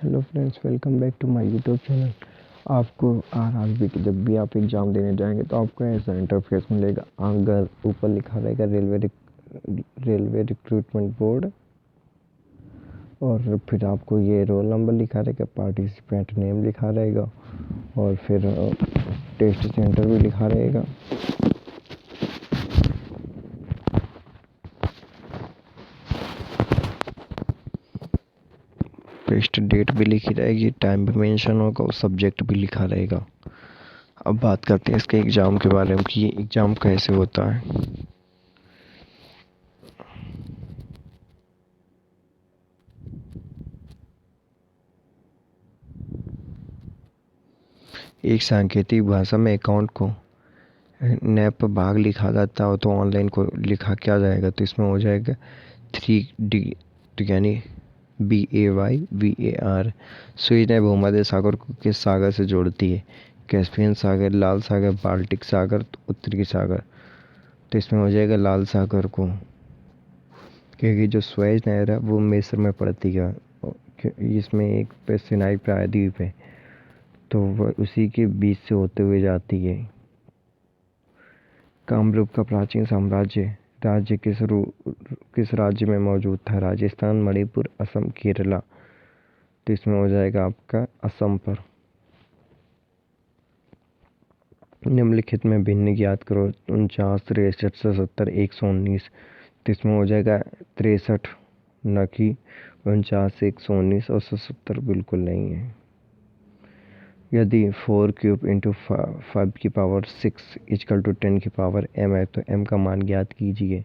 Hello friends, welcome back to my YouTube channel. आपको RRB की जब भी आप एग्ज़ाम देने जाएंगे तो आपको ऐसा इंटरफेस मिलेगा। अगर ऊपर लिखा रहेगा रेलवे रिक्रूटमेंट बोर्ड, और फिर आपको ये रोल नंबर लिखा रहेगा, पार्टिसिपेंट नेम लिखा रहेगा, और फिर टेस्ट सेंटर भी लिखा रहेगा। टेस्ट डेट भी लिखी रहेगी, टाइम भी मेंशन होगा और सब्जेक्ट भी लिखा रहेगा। अब बात करते हैं इसके एग्ज़ाम के बारे में कि ये एग्ज़ाम कैसे होता है। एक सांकेतिक भाषा में अकाउंट को नैप पर भाग लिखा जाता हो तो ऑनलाइन को लिखा क्या जाएगा, तो इसमें हो जाएगा 3D, तो यानी BAYVAR। सुई ने भूमध्य सागर को किस सागर से जोड़ती है? कैस्पियन सागर, लाल सागर, बाल्टिक सागर, उत्तरी सागर। तो इसमें हो जाएगा लाल सागर को, क्योंकि जो स्वेज नहर है वो मिस्र में पड़ती है। इसमें एक पे सिनाई प्रायद्वीप है, तो वह उसी के बीच से होते हुए जाती है। कामरूप का प्राचीन साम्राज्य राज्य किस राज्य में मौजूद था? राजस्थान, मणिपुर, असम, केरला। तो इसमें हो जाएगा आपका असम पर। निम्नलिखित में भिन्न ज्ञात करो। 49, 63, 77, 119। तो इसमें हो जाएगा 63, न कि 49, 119 और 77 बिल्कुल नहीं है। यदि 4 क्यूब इंटू 5 की पावर 6 इजकल टू 10 की पावर m है तो m का मान ज्ञात कीजिए।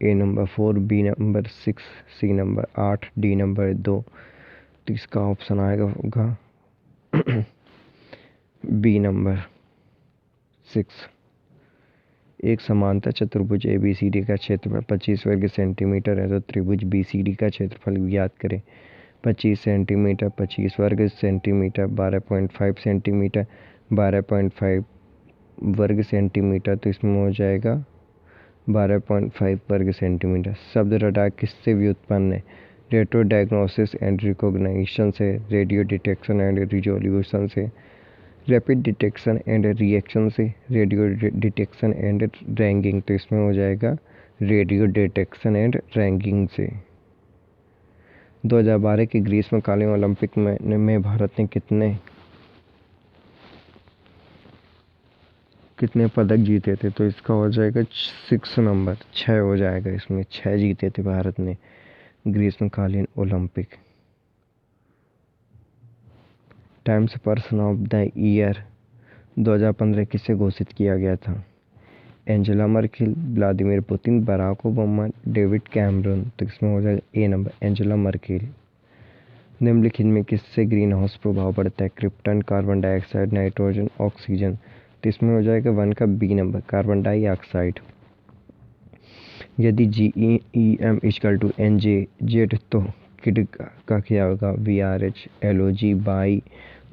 A number 4, B number 6, C number 8, D number 2। तो इसका ऑप्शन आएगा होगा B नंबर 6। एक समांतर चतुर्भुज ABCD का क्षेत्रफल 25 वर्ग सेंटीमीटर है तो त्रिभुज BCD का क्षेत्रफल ज्ञात करें। 25 सेंटीमीटर, 25 वर्ग सेंटीमीटर, 12.5 सेंटीमीटर, 12.5 वर्ग सेंटीमीटर। तो इसमें हो जाएगा 12.5 वर्ग सेंटीमीटर। शब्द रडार किससे व्युत्पन्न है? रेट्रो डायग्नोसिस एंड रिकॉग्निशन से, रेडियो डिटेक्शन एंड रिजोल्यूशन से, रैपिड डिटेक्शन एंड रिएक्शन से, रेडियो डिटेक्शन एंड रैंकिंग। तो इसमें हो जाएगा रेडियो डिटेक्शन एंड रैंकिंग से। 2012 के ग्रीष्मकालीन ओलंपिक में भारत ने कितने पदक जीते थे? तो इसका हो जाएगा 6 नंबर, 6 हो जाएगा। इसमें 6 जीते थे भारत ने ग्रीष्मकालीन Olympic. Times person of the year 2015 किसे घोषित किया गया था? Angela Merkel, Vladimir Putin, Barack Obama, David Cameron. तो इसमें हो जाएगा ए नंबर, एंजेला मर्केल। निम्नलिखित में किससे ग्रीन हाउस प्रभाव पड़ता है? Krypton, carbon dioxide, nitrogen, oxygen. तो इसमें हो जाएगा 1 का बी नंबर, कार्बन डाइऑक्साइड। यदि GEM इक्वल टू NJ तो किड का क्या होगा? VRH, LOG, by,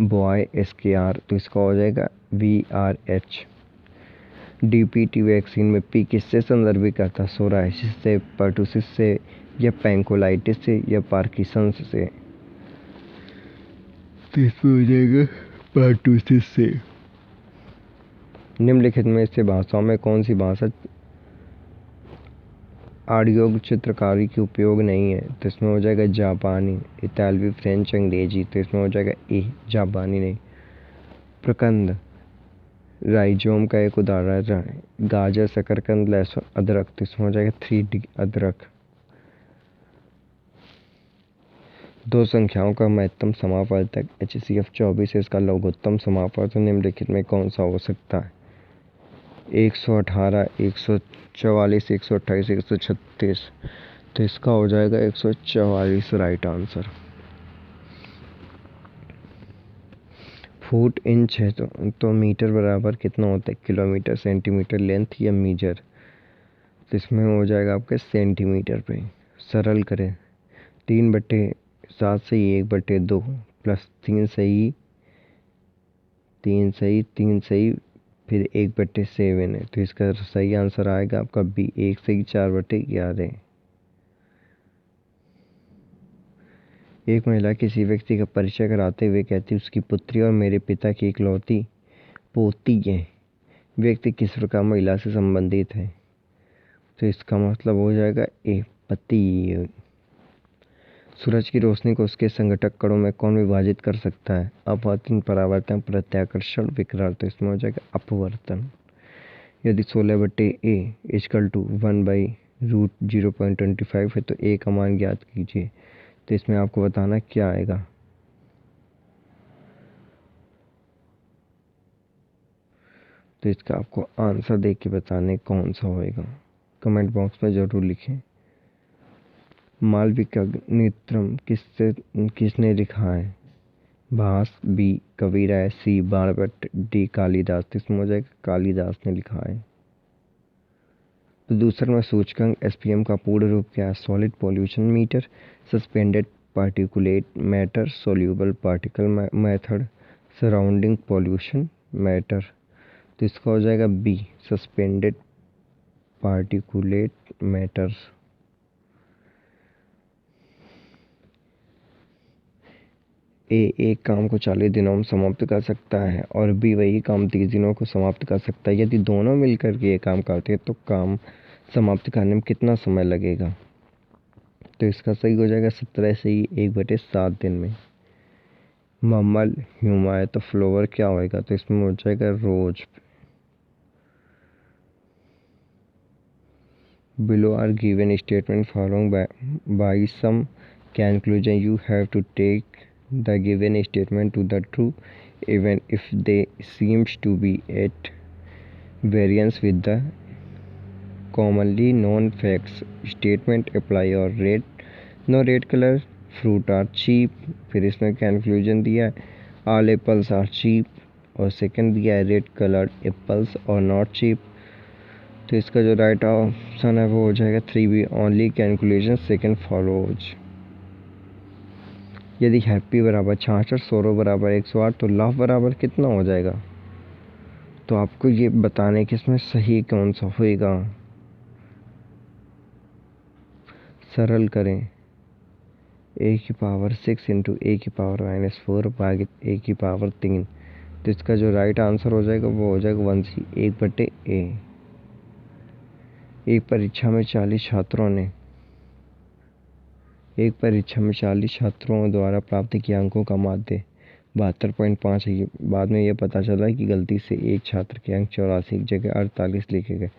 boy, SKR। तो इसका हो जाएगा VRH। DPT वैक्सीन में P किससे संदर्भित करता है? सोराइसिस से, पर्टुसिस से, या पैंकोलाइटिस से, या पार्किंसंस से। तो इसमें हो जाएगा पर्टुसिस से। निम्नलिखित में से भाषाओं में कौन सी भाषा ऑडियो चित्रकारी के उपयोग नहीं है? तो इसमें हो जाएगा जापानी, इतालवी, फ्रेंच, अंग्रेजी। तो इसमें हो जाएगा ए, जापानी नहीं। प्रकंद राइजोम का एक उदाहरण है। गाजर, शकरकंद, लहसुन, अदरक। तो इसमें हो जाएगा 3D, अदरक। दो संख्याओं का महत्तम समापवर्तक HCF 24 है, इसका लघुत्तम समापवर्तक निम्नलिखित में कौन सा हो सकता है? 118, 144, 128, 136। तो इसका हो जाएगा 144 राइट आंसर। फुट इंच है तो मीटर बराबर कितना होता है? किलोमीटर, सेंटीमीटर, लेंथ या मीटर। तो इसमें हो जाएगा आपके सेंटीमीटर पे। सरल करें, 3/7 सही, 1/2 प्लस 3 सही, 3 सही, 3 सही, फिर 1/7 है। तो इसका सही आंसर आएगा आपका बी, 1 सही, 4/11। एक महिला किसी व्यक्ति का परिचय कराते हुए कहती, उसकी पुत्री और मेरे पिता की इकलौती पोती है। व्यक्ति किस प्रकार महिला से संबंधित है? तो इसका मतलब हो जाएगा ए, पति। सूरज की रोशनी को उसके संघटक कणों में कौन विभाजित कर सकता है? अपवर्तन, परावर्तन, प्रत्याकर्षण, विकिरण। तो इसमें हो जाएगा अपवर्तन। यदि 16/a=1/√0.25 है तो a का मान ज्ञात कीजिए। तो इसमें आपको बताना क्या आएगा। तो इसका आपको आंसर देख के बताने कौन सा होएगा। कमेंट बॉक्स में ज़रूर लिखें। मालविकाग्निमित्रम किसने लिखा है? भास, बी कबीर, सी बाणभट्ट, डी कालिदास। इसमें हो जाएगा कालिदास ने लिखा है। प्रदूषण में सूचकांक एसपीएम का पूर्ण रूप क्या है? Solid pollution meter, suspended particulate matter, soluble particle method, surrounding pollution matter. तो इसका हो जाएगा B, suspended particulate matter. A एक काम को 40 दिनों में समाप्त कर सकता है और बी वही काम 30 दिनों को समाप्त कर सकता है। यदि दोनों मिलकर के ये काम करते हैं तो काम समाप्त करने में कितना समय लगेगा? तो इसका सही हो जाएगा 17 से ही 1/7 दिन में। ममल ह्यूमा है तो फ्लोवर क्या होएगा? तो इसमें हो जाएगा रोज। Below are given statement following by some conclusion. You have to take the given statement to the true even if they seems to be at variance with the commonly known facts. Statement apply or rate no red color fruit are cheap। फिर इसमें conclusion दिया है all apples are cheap और second दिया है red coloured apples और not cheap. तो इसका जो राइट ऑप्शन है वो हो जाएगा 3B, only calculation second follows. यदि हैप्पी बराबर 66, सोरो बराबर 108 तो लाभ बराबर कितना हो जाएगा? तो आपको ये बताने कि इसमें सही कौन सा होएगा। सरल करें, a⁻6 इंटू a⁻⁻4 भागित a⁻3। तो इसका जो राइट आंसर हो जाएगा वो हो जाएगा 1C, 1/a। एक परीक्षा में 40 छात्रों द्वारा प्राप्त किए अंकों का माध्य 72.5 है। बाद में यह पता चला कि गलती से एक छात्र के अंक 84 की जगह 48 लिखे गए।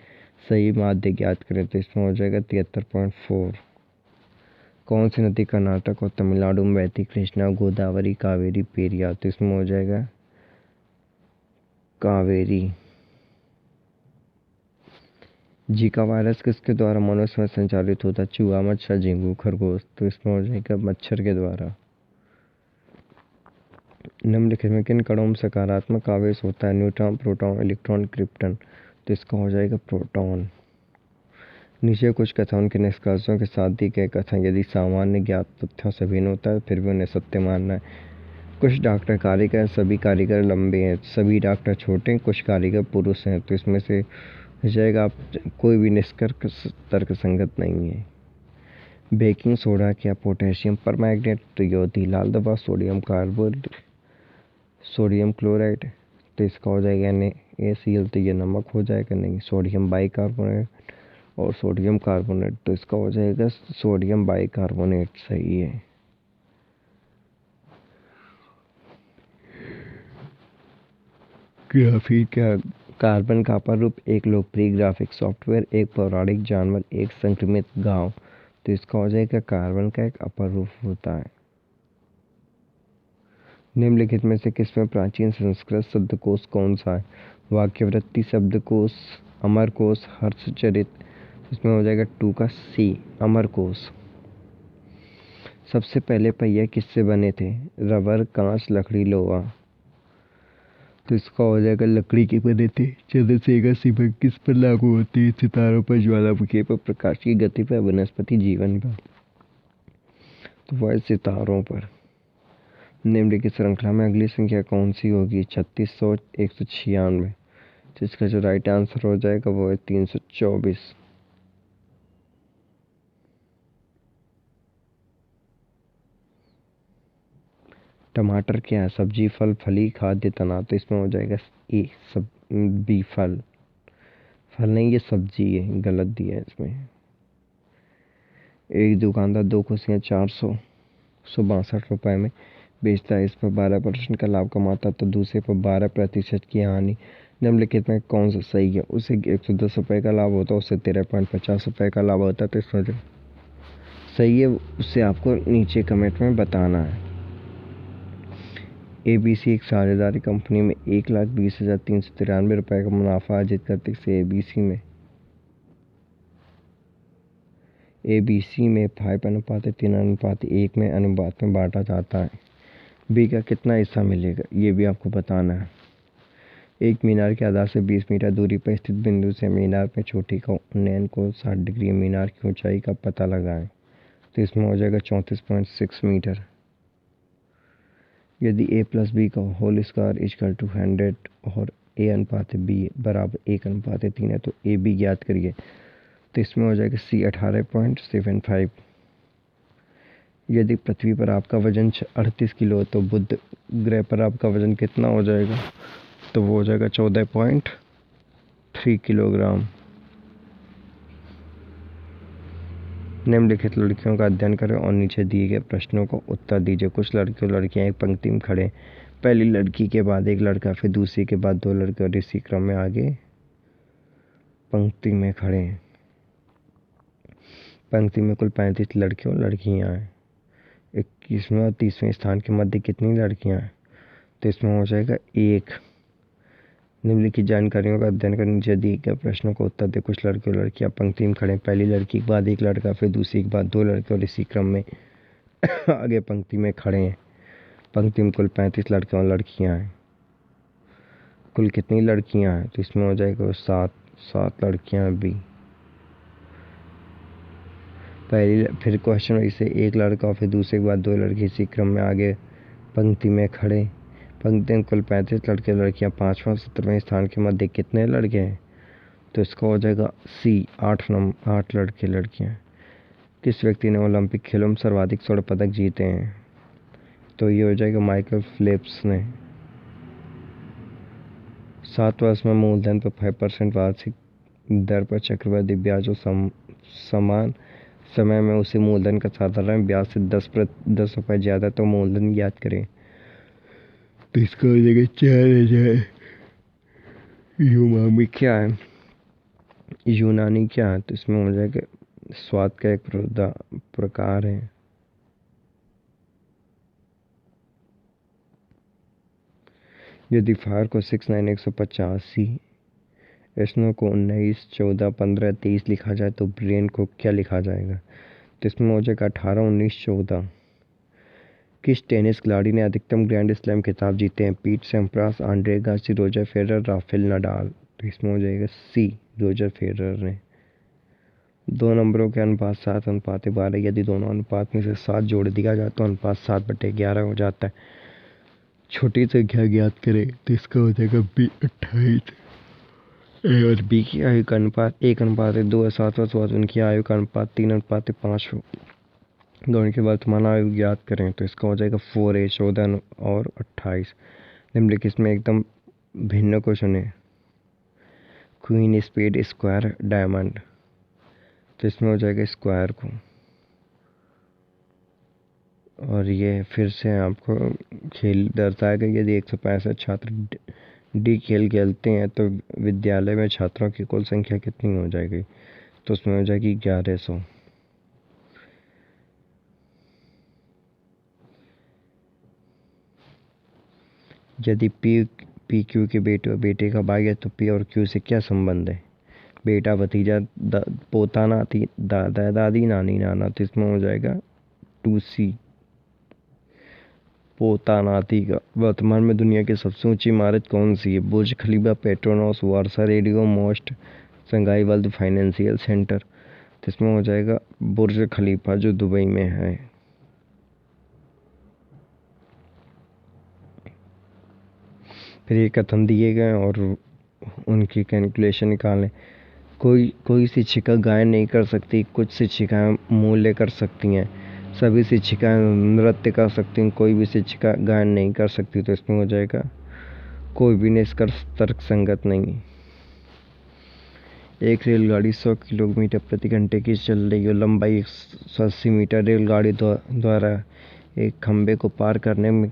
सही माध्य ज्ञात करें तो इसमें हो जाएगा 73.4। कौन सी नदी कर्नाटक और तमिलनाडु में बहती? कृष्णा, गोदावरी, कावेरी, पेरियार। तो इसमें हो जाएगा कावेरी। जीका वायरस किसके द्वारा मनुष्य में संचालित होता है? चूहा, मच्छर, झींगू, खरगोश। तो इसमें हो जाएगा मच्छर के द्वारा। निम्नलिखित में किन कणों में सकारात्मक आवेश होता है? Neutron, proton, electron, krypton. तो इसका हो जाएगा प्रोटॉन। नीचे कुछ कथन के निष्कर्षों के साथ दी गए कथन यदि सामान्य ज्ञात तथ्यों से भिन्न होता है फिर भी उन्हें सत्य मानना है। कुछ डॉक्टर कारीगर, सभी कारीगर लंबे हैं, सभी डॉक्टर छोटे हैं, कुछ कारीगर पुरुष हैं। तो इसमें से हो जाएगा आप कोई भी निष्कर्ष तर्क संगत नहीं है। बेकिंग सोडा क्या? पोटेशियम परमैंगनेट, त्रियोधी लाल दवा, सोडियम कार्बोनेट, सोडियम क्लोराइड। तो इसका हो जाएगा NaCl। तो ये नमक हो जाएगा नहीं, सोडियम बाइकार्बोनेट और सोडियम कार्बोनेट। तो इसका हो जाएगा सोडियम बाइकार्बोनेट सही है। ग्राफीन क्या? कार्बन का अपर रूप, एक लोकप्रिय ग्राफिक सॉफ्टवेयर, एक पौराणिक जानवर, एक संक्रमित घाव। तो इसका हो जाएगा कार्बन का एक अपर रूप होता है। निम्नलिखित में से किसमें प्राचीन संस्कृत शब्दकोश कौन सा है? वाक्यवृत्ति शब्दकोश, अमरकोश, हर्षचरित। इसमें हो जाएगा 2 का C, अमरकोश। सबसे पहले पहिए किससे बने थे? रबर, कांच, लकड़ी, लोहा। तो इसका हो जाएगा लकड़ी के बने थे। चंद्रशेखर सीमा किस पर लागू होती है? सितारों पर, ज्वालामुखी पर, प्रकाश की गति पर, वनस्पति जीवन पर। तो वह सितारों पर। निम्नलिखित श्रृंखला में अगली संख्या कौन सी होगी? 3600, 196। तो इसका जो राइट आंसर हो जाएगा वो है 324। टमाटर क्या है? सब्जी, फल, फली, खाद्य, तना। तो इसमें हो जाएगा ए सब, बी फल। फल नहीं, ये सब्जी है, गलत दिया है इसमें। एक दुकानदार 2 कुर्सियाँ 462 में बेचता है, इस पर 12% का लाभ कमाता तो दूसरे पर 12% की हानि। निम्नलिखित में कौन सा सही है? उसे 110 रुपये का लाभ होता है, उससे 13.50 रुपये का लाभ होता है। तो इसमें जो सही है उससे आपको नीचे कमेंट में बताना है। ABC एक साझेदारी कंपनी में 1,20,393 रुपये का मुनाफा अर्जित करते से ABC में 5:3:1 में अनुपात में बांटा जाता है। बी का कितना हिस्सा मिलेगा, ये भी आपको बताना है। एक मीनार के आधार से 20 मीटर दूरी पर स्थित बिंदु से मीनार में चोटी का उन्नयन को 60 डिग्री मीनार की ऊंचाई का पता लगाएं। तो इसमें हो जाएगा 34.6 मीटर। यदि A+B का होल स्क्वायर इक्वल टू 100 और A/B बराबर 1/3 है तो AB ज्ञात करिए। तो इसमें हो जाएगा C 18.75। यदि पृथ्वी पर आपका वजन 38 किलो तो बुध ग्रह पर आपका वजन कितना हो जाएगा? तो वो हो जाएगा 14.3 किलोग्राम। निम्नलिखित लड़कियों का अध्ययन करें और नीचे दिए गए प्रश्नों को उत्तर दीजिए। कुछ लड़के और लड़कियां एक पंक्ति में खड़े, पहली लड़की के बाद एक लड़का, फिर दूसरी के बाद 2 लड़के और इसी क्रम में आगे पंक्ति में खड़े हैं। पंक्ति में कुल 35 लड़के और लड़कियां हैं। 21वें और 30वें स्थान के मध्य कितनी लड़कियां हैं? तो इसमें हो जाएगा 1। निम्नलिखित जानकारियों का अध्ययन कर नीचे दिए गए प्रश्नों को उत्तर दे। कुछ लड़के और लड़कियां पंक्ति में खड़े, पहली लड़की के बाद एक लड़का, फिर दूसरी के बाद 2 लड़के और इसी क्रम में आगे पंक्ति में खड़े हैं। पंक्ति में कुल 35 लड़के और लड़कियां हैं। कुल कितनी लड़कियां हैं? तो इसमें हो जाएगा 7 लड़कियां भी। पहली फिर क्वेश्चन इसे एक लड़का और फिर दूसरे के बाद 2 लड़के इसी क्रम में आगे पंक्ति में खड़े। पंक्ति में कुल 35 लड़के लड़कियां, 5वें और 17वें स्थान के मध्य कितने लड़के हैं? तो इसका हो जाएगा C 8 लड़के लड़कियां। किस व्यक्ति ने ओलंपिक खेलों में सर्वाधिक स्वर्ण पदक जीते हैं? तो ये हो जाएगा माइकल फेल्प्स ने। 7 वर्ष में मूलधन पर 5% वार्षिक दर पर चक्रवृद्धि ब्याज और समान समय में उसी मूलधन का साधारण ब्याज से 10 रुपये ज़्यादा तो मूलधन ज्ञात करें। तो इसका हो जाएगा 4,000। यूनानी क्या है? यूनानी क्या है? तो इसमें हो जाएगा स्वाद का एक प्रकार है। यदि फायर को 6, 9, 185, स्नो को 19, 14, 15, 23 लिखा जाए तो ब्रेन को क्या लिखा जाएगा? तो इसमें हो जाएगा 18, 19, 14। किस टेनिस खिलाड़ी ने अधिकतम ग्रैंड स्लैम खिताब जीते हैं? Pete Sampras, Andre Agassi, Roger Federer, Rafael Nadal. तो इसमें हो जाएगा C रोजर फेडरर ने। 2 नंबरों के अनुपात 7:12। यदि दोनों अनुपात में से 7 जोड़ दिया जाए तो अनुपात 7/11 हो जाता है। छोटी संख्या ज्ञात करें। तो इसका हो जाएगा B 28। A और B की आयु का अनुपात 1:2 है। 7 वर्ष बाद उनकी आयु का अनुपात 3:5 हो। दोनों की वर्तमान आयु ज्ञात करें। तो इसका हो जाएगा 4A 14 और 28। निम्नलिखित में एकदम भिन्न को चुने। Queen, spade, square, diamond. तो इसमें हो जाएगा स्क्वायर को। और ये फिर से आपको खेल दर्शाएगा। यदि 165 छात्र डी खेल खेलते हैं तो विद्यालय में छात्रों की कुल संख्या कितनी हो जाएगी? तो उसमें हो जाएगी 1100। यदि पी क्यू के बेटे और बेटे का भाई है तो P और Q से क्या संबंध है? बेटा, भतीजा, पोता, नाती, दादा, दादी, नानी, नाना। तो इसमें हो जाएगा 2C पोता नाती का। वर्तमान में दुनिया की सबसे ऊंची इमारत कौन सी है? बुर्ज खलीफा, पेट्रोनस, वारसा रेडियो मोस्ट, संघाई वर्ल्ड फाइनेंशियल सेंटर। तो इसमें हो जाएगा बुर्ज खलीफा जो दुबई में है। फिर ये कथन दिए गए और उनकी कैलकुलेशन निकालें। कोई शिक्षिका गायन नहीं कर सकती, कुछ शिक्षिकाएं मूल्य कर सकती हैं। सभी शिक्षिकाएं नृत्य कर सकती हैं, कोई भी शिक्षिका गायन नहीं कर सकती, तो इसमें हो जाएगा कोई भी निष्कर्ष तर्क संगत नहीं। एक रेलगाड़ी 100 किलोमीटर प्रति घंटे की चल रही है, लंबाई 180 मीटर। रेलगाड़ी द्वारा एक खंभे को पार करने में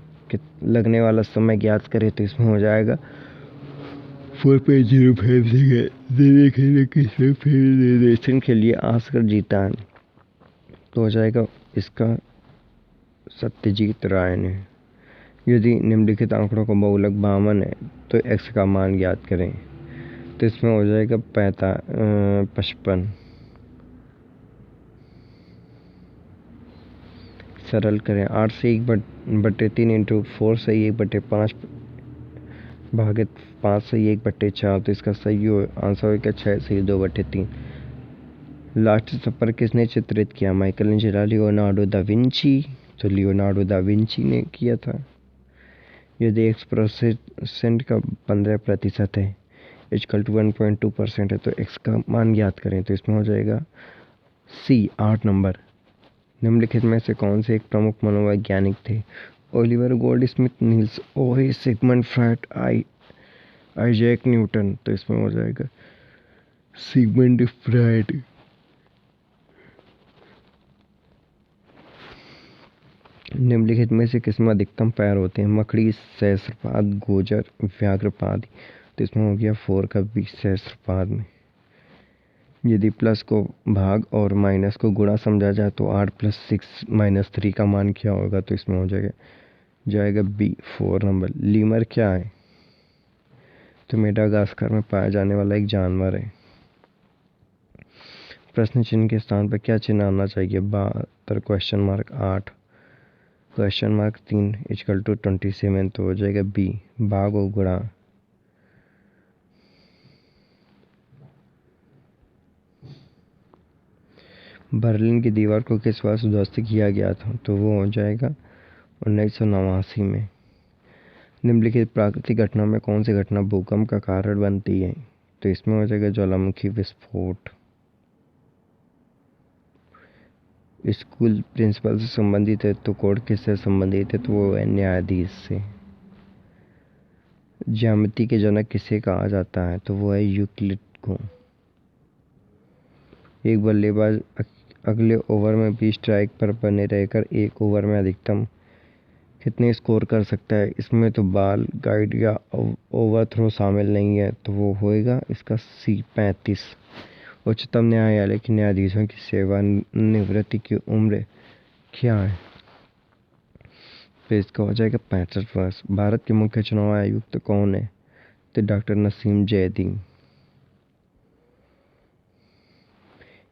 लगने वाला समय ज्ञात करें, तो इसमें हो जाएगा 4.05 सेकेंड। निर्देशन के लिए ऑस्कर जीता है, तो हो जाएगा इसका सत्यजीत राय ने। यदि निम्नलिखित आंकड़ों का बहुलक 52 है तो x का मान ज्ञात करें, तो इसमें हो जाएगा 55। सरल करें, 8 से 1/3 इंटू 4 से 1/5 भागित 5 से 1/4, तो इसका सही आंसर होगा 6 से 2/3। लास्ट सफर किसने चित्रित किया? Michael Angelo, Leonardo da Vinci. तो लियोनार्डो दा विंची ने किया था। यदि x% का 15% है, इक्वल टू 1.2% है, तो x का मान ज्ञात करें, तो इसमें हो जाएगा C 8 नंबर। निम्नलिखित में से कौन से एक प्रमुख मनोवैज्ञानिक थे? Oliver Goldsmith, Niels Bohr, Sigmund Freud, Isaac Newton. तो इसमें हो जाएगा सिगमंड फ्रॉइड। निम्नलिखित में से किसमें अधिकतम पैर होते हैं? मकड़ी, सहस्त्रपाद, गोजर, व्याघ्रपाद। तो इसमें हो गया 4 का B सहस्त्रपाद में। यदि प्लस को भाग और माइनस को गुणा समझा जाए तो 8 + 6 - 3 का मान क्या होगा? तो इसमें हो जाएगा B 4 नंबर। लीमर क्या है? तो मेडागास्कर में पाया जाने वाला एक जानवर है। प्रश्न चिन्ह के स्थान पर क्या चिन्ह आना चाहिए? 72 8 3 इक्वल टू 27, तो हो जाएगा B भाग और गुणा। बर्लिन की दीवार को किस वर्ष ध्वस्त किया गया था? तो वो हो जाएगा 1989 में। निम्नलिखित प्राकृतिक घटना में कौन सी घटना भूकंप का कारण बनती है? तो इसमें हो जाएगा ज्वालामुखी विस्फोट। स्कूल प्रिंसिपल से संबंधित है तो कोर्ट किससे संबंधित है? तो वो है न्यायाधीश से। ज्यामिति के जनक किसे कहा जाता है? तो वो है यूक्लिड को। एक बल्लेबाज अगले ओवर में भी स्ट्राइक पर बने रहकर एक ओवर में अधिकतम कितने स्कोर कर सकता है? इसमें तो बॉल गाइड या ओवरथ्रो शामिल नहीं है, तो वो होएगा इसका C 35। उच्चतम न्यायालय के न्यायाधीशों की सेवानिवृत्ति की उम्र क्या है? तो इसका हो जाएगा 65 वर्ष। भारत के मुख्य चुनाव आयुक्त कौन है? तो डॉक्टर नसीम जैदी।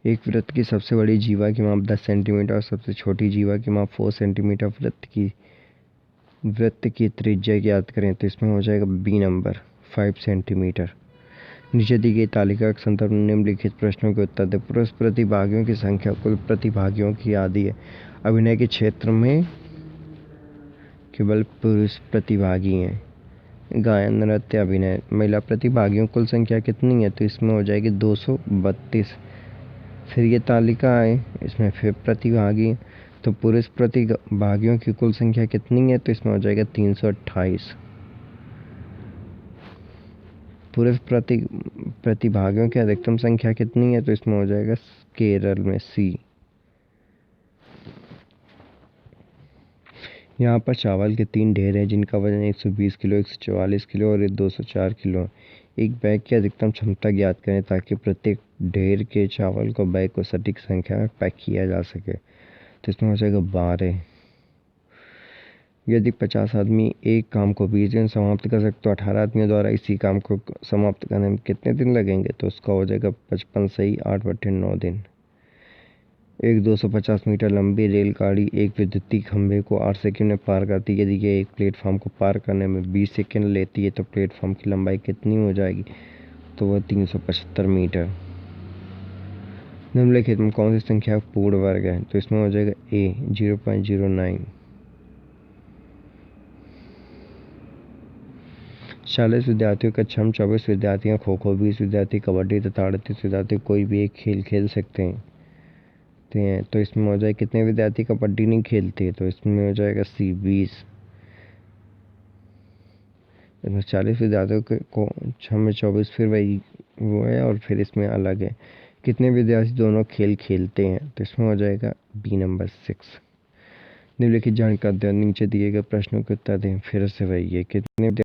एक वृत्त की सबसे बड़ी जीवा की माप 10 सेंटीमीटर और सबसे छोटी जीवा की माप 4 सेंटीमीटर। वृत्त की त्रिज्या ज्ञात करें, तो इसमें हो जाएगा B नंबर 5 सेंटीमीटर। नीचे दी गई तालिका के संदर्भ में निम्नलिखित प्रश्नों के उत्तर दें। पुरुष प्रतिभागियों की संख्या कुल प्रतिभागियों की आधी है। अभिनय के क्षेत्र में केवल पुरुष प्रतिभागी हैं। गायन, नृत्य, अभिनय, महिला प्रतिभागियों कुल संख्या कितनी है? तो इसमें हो जाएगी 232। फिर ये तालिका है, इसमें फिर प्रतिभागी, तो पुरुष प्रतिभागियों की कुल संख्या कितनी है? तो इसमें हो जाएगा 328। पुरुष प्रतिभागियों की अधिकतम संख्या कितनी है? तो इसमें हो जाएगा केरल में C। यहाँ पर चावल के 3 ढेर हैं जिनका वजन 120 किलो, 144 किलो और 204 किलो। एक बैग की अधिकतम क्षमता ज्ञात करें ताकि प्रत्येक ढेर के चावल को बैग को सटीक संख्या में पैक किया जा सके। तो इसमें हो जाएगा 12। यदि 50 आदमी एक काम को 20 दिन समाप्त कर सकते तो 18 आदमियों द्वारा इसी काम को समाप्त करने में कितने दिन लगेंगे? तो उसका हो जाएगा 55 सही 8/9 दिन। एक 250 मीटर लंबी रेलगाड़ी एक विद्युतीय खंभे को 8 सेकंड में पार करती है। यदि यह एक प्लेटफॉर्म को पार करने में 20 सेकंड लेती है तो प्लेटफॉर्म की लंबाई कितनी हो जाएगी? तो वह 375 मीटर। निम्नलिखित में कौन सी संख्या पूर्ण वर्ग है? तो इसमें हो जाएगा A 0.09। 40 विद्यार्थियों का छम, 24 विद्यार्थियां खो खो, 20 विद्यार्थी कबड्डी तथा 38 विद्यार्थी कोई भी एक खेल खेल सकते हैं। हैं, तो इसमें हो जाए कितने विद्यार्थी कबड्डी नहीं खेलते, तो इसमें हो जाएगा सी 20। इसमें 40 विद्यार्थियों को 6 में 24, फिर वही वो है, और फिर इसमें अलग है कितने विद्यार्थी दोनों खेल खेलते हैं, तो इसमें हो जाएगा बी नंबर 6। निम्नलिखित जानकारी दें, नीचे दिए गए प्रश्नों के उत्तर दें। फिर से वही है, कितने